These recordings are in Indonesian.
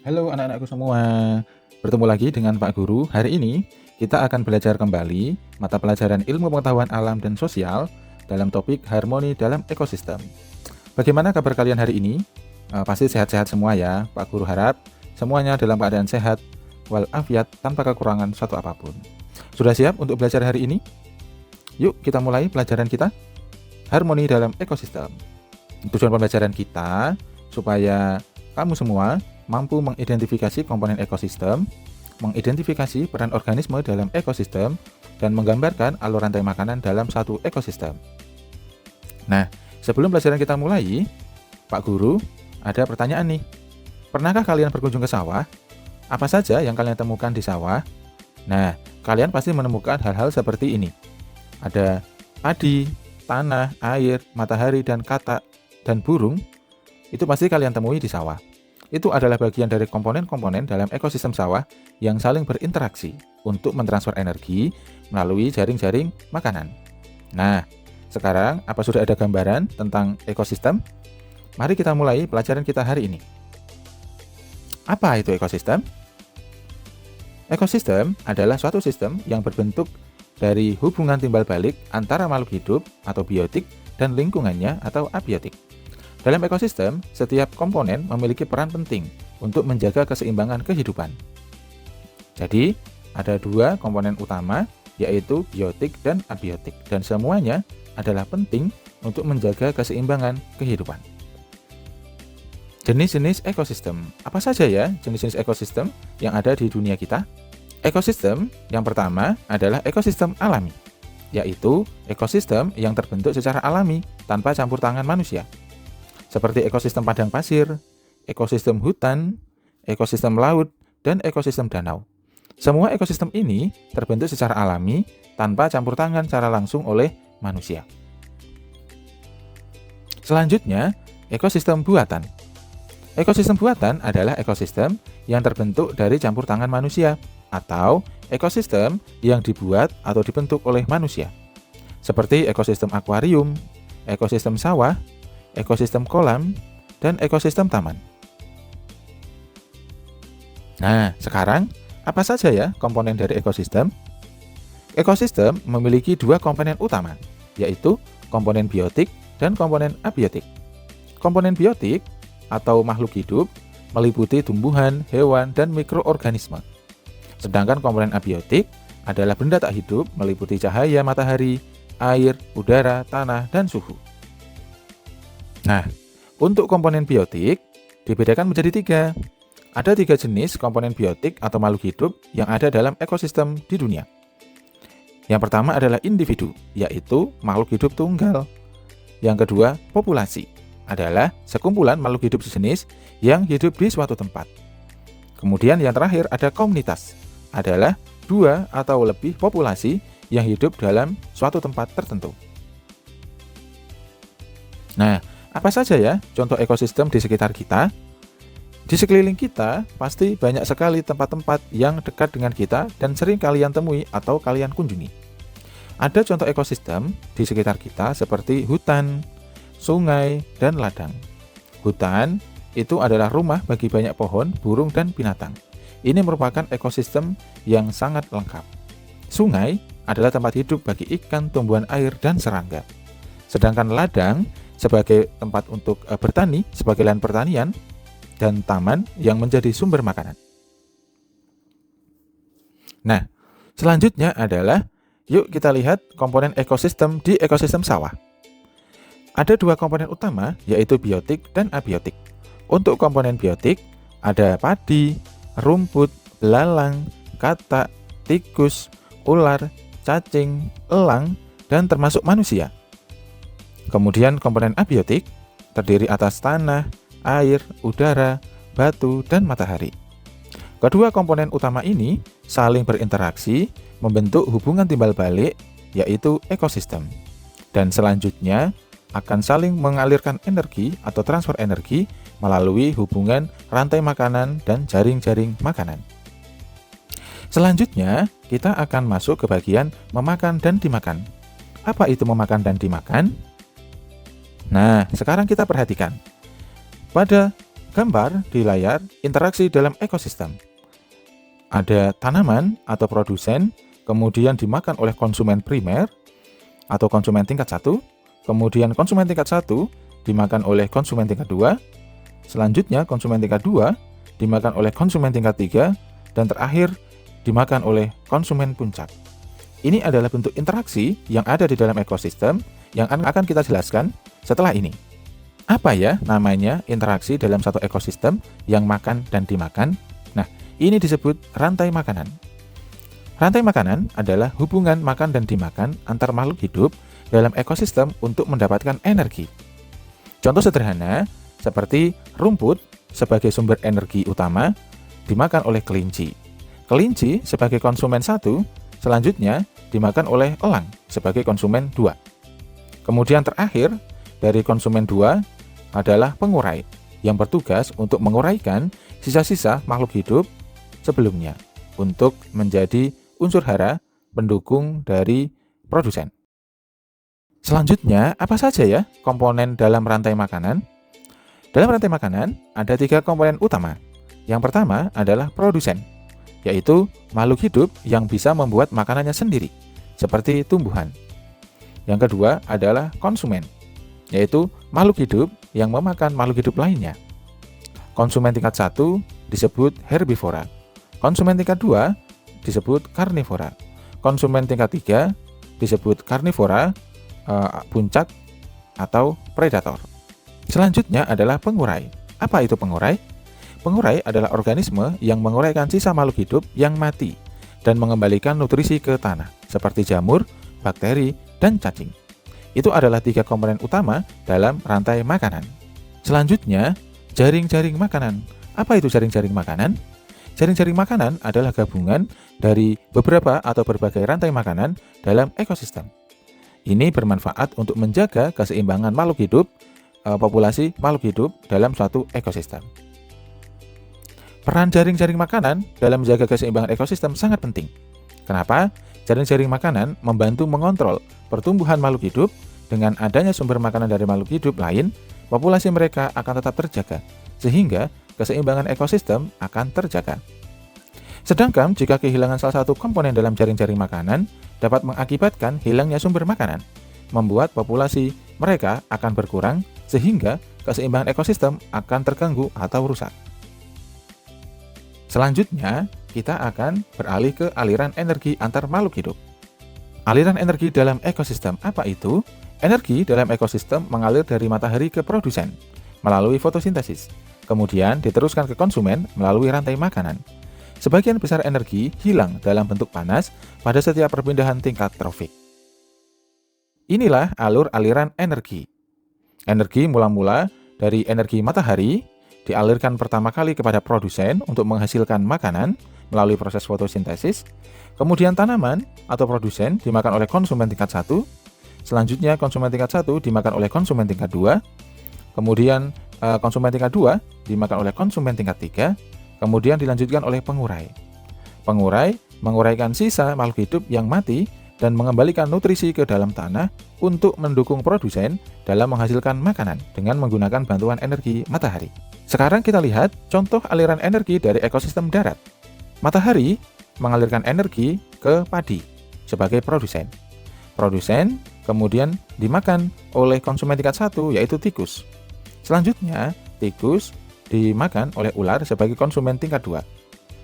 Halo anak-anakku semua, bertemu lagi dengan Pak Guru. Hari ini kita akan belajar kembali mata pelajaran ilmu pengetahuan alam dan sosial dalam topik harmoni dalam ekosistem. Bagaimana kabar kalian hari ini? Pasti sehat-sehat semua ya. Pak Guru harap semuanya dalam keadaan sehat walafiat tanpa kekurangan suatu apapun. Sudah siap untuk belajar hari ini? Yuk kita mulai pelajaran kita. Harmoni dalam ekosistem. Tujuan pembelajaran kita supaya kamu semua mampu mengidentifikasi komponen ekosistem, mengidentifikasi peran organisme dalam ekosistem, dan menggambarkan alur rantai makanan dalam satu ekosistem. Nah, sebelum pelajaran kita mulai, Pak Guru ada pertanyaan nih. Pernahkah kalian berkunjung ke sawah? Apa saja yang kalian temukan di sawah? Nah, kalian pasti menemukan hal-hal seperti ini. Ada padi, tanah, air, matahari, dan katak, dan burung. Itu pasti kalian temui di sawah. Itu adalah bagian dari komponen-komponen dalam ekosistem sawah yang saling berinteraksi untuk mentransfer energi melalui jaring-jaring makanan. Nah, sekarang apa sudah ada gambaran tentang ekosistem? Mari kita mulai pelajaran kita hari ini. Apa itu ekosistem? Ekosistem adalah suatu sistem yang berbentuk dari hubungan timbal balik antara makhluk hidup atau biotik dan lingkungannya atau abiotik. Dalam ekosistem, setiap komponen memiliki peran penting untuk menjaga keseimbangan kehidupan. Jadi, ada dua komponen utama, yaitu biotik dan abiotik, dan semuanya adalah penting untuk menjaga keseimbangan kehidupan. Jenis-jenis ekosistem. Apa saja ya jenis-jenis ekosistem yang ada di dunia kita? Ekosistem yang pertama adalah ekosistem alami, yaitu ekosistem yang terbentuk secara alami tanpa campur tangan manusia. Seperti ekosistem padang pasir, ekosistem hutan, ekosistem laut, dan ekosistem danau. Semua ekosistem ini terbentuk secara alami tanpa campur tangan secara langsung oleh manusia. Selanjutnya, ekosistem buatan. Ekosistem buatan adalah ekosistem yang terbentuk dari campur tangan manusia atau ekosistem yang dibuat atau dibentuk oleh manusia. Seperti ekosistem akuarium, ekosistem sawah, ekosistem kolam, dan ekosistem taman. Nah, sekarang apa saja ya komponen dari ekosistem? Ekosistem memiliki dua komponen utama, yaitu komponen biotik dan komponen abiotik. Komponen biotik atau makhluk hidup meliputi tumbuhan, hewan, dan mikroorganisme. Sedangkan komponen abiotik adalah benda tak hidup meliputi cahaya matahari, air, udara, tanah, dan suhu. Nah, untuk komponen biotik dibedakan menjadi tiga. Ada tiga jenis komponen biotik atau makhluk hidup yang ada dalam ekosistem di dunia. Yang pertama adalah individu, yaitu makhluk hidup tunggal. Yang kedua, populasi, adalah sekumpulan makhluk hidup sejenis yang hidup di suatu tempat. Kemudian yang terakhir ada komunitas, adalah dua atau lebih populasi yang hidup dalam suatu tempat tertentu. Nah, apa saja ya contoh ekosistem di sekitar kita? Di sekeliling kita pasti banyak sekali tempat-tempat yang dekat dengan kita dan sering kalian temui atau kalian kunjungi. Ada contoh ekosistem di sekitar kita seperti hutan, sungai, dan ladang. Hutan itu adalah rumah bagi banyak pohon, burung, dan binatang. Ini merupakan ekosistem yang sangat lengkap. Sungai adalah tempat hidup bagi ikan, tumbuhan air, dan serangga. Sedangkan ladang sebagai tempat untuk bertani, sebagai lahan pertanian, dan taman yang menjadi sumber makanan. Nah, selanjutnya adalah, yuk kita lihat komponen ekosistem di ekosistem sawah. Ada dua komponen utama, yaitu biotik dan abiotik. Untuk komponen biotik, ada padi, rumput, belalang, katak, tikus, ular, cacing, elang, dan termasuk manusia. Kemudian komponen abiotik terdiri atas tanah, air, udara, batu, dan matahari. Kedua komponen utama ini saling berinteraksi membentuk hubungan timbal balik, yaitu ekosistem. Dan selanjutnya akan saling mengalirkan energi atau transfer energi melalui hubungan rantai makanan dan jaring-jaring makanan. Selanjutnya, kita akan masuk ke bagian memakan dan dimakan. Apa itu memakan dan dimakan? Nah, sekarang kita perhatikan. Pada Gambar di layar interaksi dalam ekosistem. Ada tanaman atau produsen, kemudian dimakan oleh konsumen primer atau konsumen tingkat 1, kemudian konsumen tingkat 1 dimakan oleh konsumen tingkat 2, selanjutnya konsumen tingkat 2 dimakan oleh konsumen tingkat 3, dan terakhir dimakan oleh konsumen puncak. Ini adalah bentuk interaksi yang ada di dalam ekosistem yang akan kita jelaskan setelah ini. Apa ya namanya interaksi dalam satu ekosistem yang makan dan dimakan? Nah, ini disebut rantai makanan. Rantai makanan adalah hubungan makan dan dimakan antar makhluk hidup dalam ekosistem untuk mendapatkan energi. Contoh sederhana, seperti rumput sebagai sumber energi utama dimakan oleh kelinci. Kelinci sebagai konsumen 1, selanjutnya dimakan oleh elang sebagai konsumen 2. Kemudian terakhir, dari konsumen 2 adalah pengurai yang bertugas untuk menguraikan sisa-sisa makhluk hidup sebelumnya untuk menjadi unsur hara pendukung dari produsen. Selanjutnya, apa saja ya komponen dalam rantai makanan? Dalam rantai makanan ada 3 komponen utama. Yang pertama adalah produsen, yaitu makhluk hidup yang bisa membuat makanannya sendiri, seperti tumbuhan. Yang kedua adalah konsumen, yaitu makhluk hidup yang memakan makhluk hidup lainnya. Konsumen tingkat 1 disebut herbivora. Konsumen tingkat 2 disebut karnivora. Konsumen tingkat 3 disebut karnivora, puncak atau predator. Selanjutnya adalah pengurai. Apa itu pengurai? Pengurai adalah organisme yang menguraikan sisa makhluk hidup yang mati dan mengembalikan nutrisi ke tanah, seperti jamur, bakteri, dan cacing. Itu adalah 3 komponen utama dalam rantai makanan. Selanjutnya, jaring-jaring makanan. Apa itu jaring-jaring makanan? Jaring-jaring makanan adalah gabungan dari beberapa atau berbagai rantai makanan dalam ekosistem. Ini bermanfaat untuk menjaga keseimbangan makhluk hidup, populasi makhluk hidup dalam suatu ekosistem. Peran jaring-jaring makanan dalam menjaga keseimbangan ekosistem sangat penting. Kenapa? Jaring-jaring makanan membantu mengontrol pertumbuhan makhluk hidup. Dengan adanya sumber makanan dari makhluk hidup lain, populasi mereka akan tetap terjaga, sehingga keseimbangan ekosistem akan terjaga. Sedangkan jika kehilangan salah satu komponen dalam jaring-jaring makanan, dapat mengakibatkan hilangnya sumber makanan, membuat populasi mereka akan berkurang, sehingga keseimbangan ekosistem akan terganggu atau rusak. Selanjutnya, kita akan beralih ke aliran energi antar makhluk hidup. Aliran energi dalam ekosistem apa itu? Energi dalam ekosistem mengalir dari matahari ke produsen melalui fotosintesis, kemudian diteruskan ke konsumen melalui rantai makanan. Sebagian besar energi hilang dalam bentuk panas pada setiap perpindahan tingkat trofik. Inilah alur aliran energi. Energi mula-mula dari energi matahari dialirkan pertama kali kepada produsen untuk menghasilkan makanan melalui proses fotosintesis. Kemudian tanaman atau produsen dimakan oleh konsumen tingkat 1. Selanjutnya konsumen tingkat 1 dimakan oleh konsumen tingkat 2. Kemudian konsumen tingkat 2 dimakan oleh konsumen tingkat 3. Kemudian dilanjutkan oleh pengurai. Pengurai menguraikan sisa makhluk hidup yang mati dan mengembalikan nutrisi ke dalam tanah untuk mendukung produsen dalam menghasilkan makanan dengan menggunakan bantuan energi matahari. Sekarang kita lihat contoh aliran energi dari ekosistem darat. Matahari mengalirkan energi ke padi sebagai produsen. Produsen kemudian dimakan oleh konsumen tingkat 1, yaitu tikus. Selanjutnya, tikus dimakan oleh ular sebagai konsumen tingkat 2.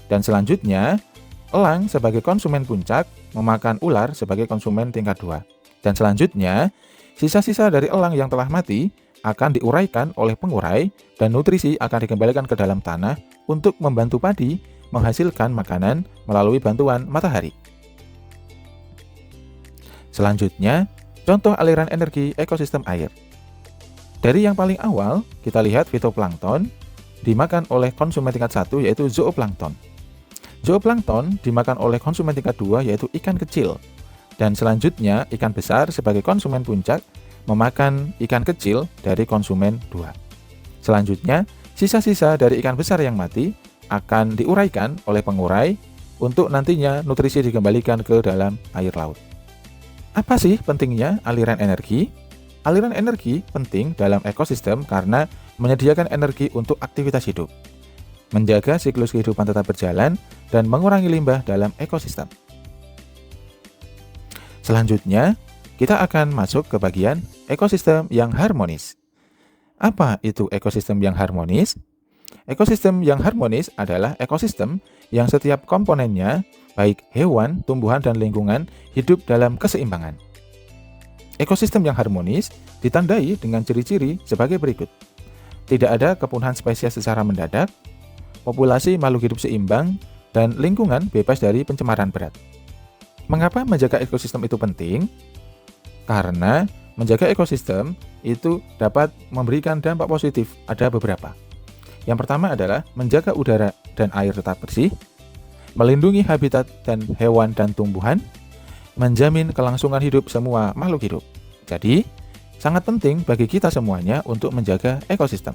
Dan selanjutnya, elang sebagai konsumen puncak memakan ular sebagai konsumen tingkat 2. Dan selanjutnya, sisa-sisa dari elang yang telah mati akan diuraikan oleh pengurai dan nutrisi akan dikembalikan ke dalam tanah untuk membantu padi menghasilkan makanan melalui bantuan matahari. Selanjutnya, contoh aliran energi ekosistem air. Dari yang paling awal, kita lihat fitoplankton dimakan oleh konsumen tingkat 1, yaitu zooplankton. Zooplankton dimakan oleh konsumen tingkat 2, yaitu ikan kecil. Dan selanjutnya, ikan besar sebagai konsumen puncak memakan ikan kecil dari konsumen 2. Selanjutnya, sisa-sisa dari ikan besar yang mati akan diuraikan oleh pengurai untuk nantinya nutrisi dikembalikan ke dalam air laut. Apa sih pentingnya aliran energi? Aliran energi penting dalam ekosistem karena menyediakan energi untuk aktivitas hidup, menjaga siklus kehidupan tetap berjalan, dan mengurangi limbah dalam ekosistem. Selanjutnya, kita akan masuk ke bagian ekosistem yang harmonis. Apa itu ekosistem yang harmonis? Ekosistem yang harmonis adalah ekosistem yang setiap komponennya, baik hewan, tumbuhan, dan lingkungan, hidup dalam keseimbangan. Ekosistem yang harmonis ditandai dengan ciri-ciri sebagai berikut. Tidak ada kepunahan spesies secara mendadak, populasi makhluk hidup seimbang, dan lingkungan bebas dari pencemaran berat. Mengapa menjaga ekosistem itu penting? Karena menjaga ekosistem itu dapat memberikan dampak positif. Ada beberapa. Yang pertama adalah menjaga udara dan air tetap bersih, melindungi habitat dan hewan dan tumbuhan, menjamin kelangsungan hidup semua makhluk hidup. Jadi, sangat penting bagi kita semuanya untuk menjaga ekosistem.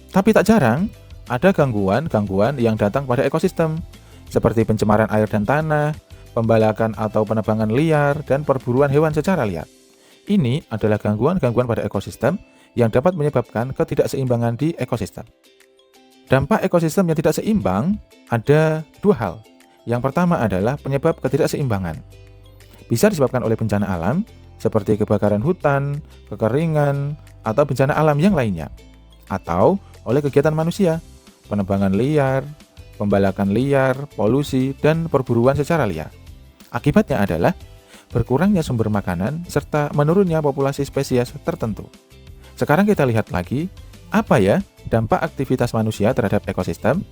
Tapi tak jarang, ada gangguan-gangguan yang datang pada ekosistem, seperti pencemaran air dan tanah, pembalakan atau penebangan liar, dan perburuan hewan secara liar. Ini adalah gangguan-gangguan pada ekosistem yang dapat menyebabkan ketidakseimbangan di ekosistem. Dampak ekosistem yang tidak seimbang ada dua hal. Yang pertama adalah penyebab ketidakseimbangan. Bisa disebabkan oleh bencana alam, seperti kebakaran hutan, kekeringan, atau bencana alam yang lainnya. Atau oleh kegiatan manusia, penebangan liar, pembalakan liar, polusi, dan perburuan secara liar. Akibatnya adalah berkurangnya sumber makanan serta menurunnya populasi spesies tertentu. Sekarang kita lihat lagi, apa ya dampak aktivitas manusia terhadap ekosistem?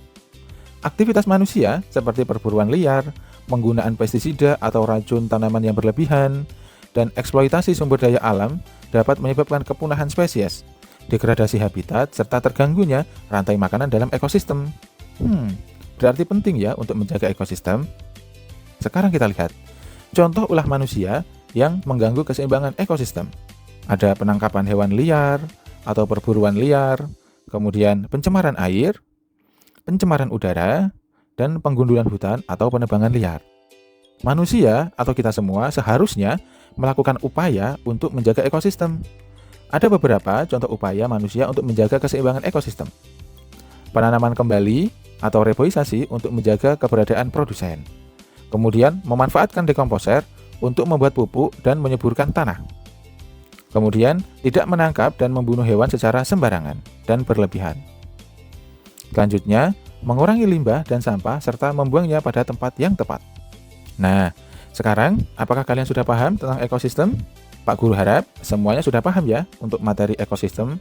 Aktivitas manusia seperti perburuan liar, penggunaan pestisida atau racun tanaman yang berlebihan, dan eksploitasi sumber daya alam dapat menyebabkan kepunahan spesies, degradasi habitat, serta terganggunya rantai makanan dalam ekosistem. Berarti penting ya untuk menjaga ekosistem. Sekarang kita lihat contoh ulah manusia yang mengganggu keseimbangan ekosistem. Ada penangkapan hewan liar atau perburuan liar, kemudian pencemaran air, pencemaran udara, dan penggundulan hutan atau penebangan liar. Manusia atau kita semua seharusnya melakukan upaya untuk menjaga ekosistem. Ada beberapa contoh upaya manusia untuk menjaga keseimbangan ekosistem. Penanaman kembali atau reboisasi untuk menjaga keberadaan produsen. Kemudian memanfaatkan dekomposer untuk membuat pupuk dan menyuburkan tanah. Kemudian tidak menangkap dan membunuh hewan secara sembarangan dan berlebihan. Selanjutnya, mengurangi limbah dan sampah serta membuangnya pada tempat yang tepat. Nah, sekarang apakah kalian sudah paham tentang ekosistem? Pak Guru harap semuanya sudah paham ya untuk materi ekosistem.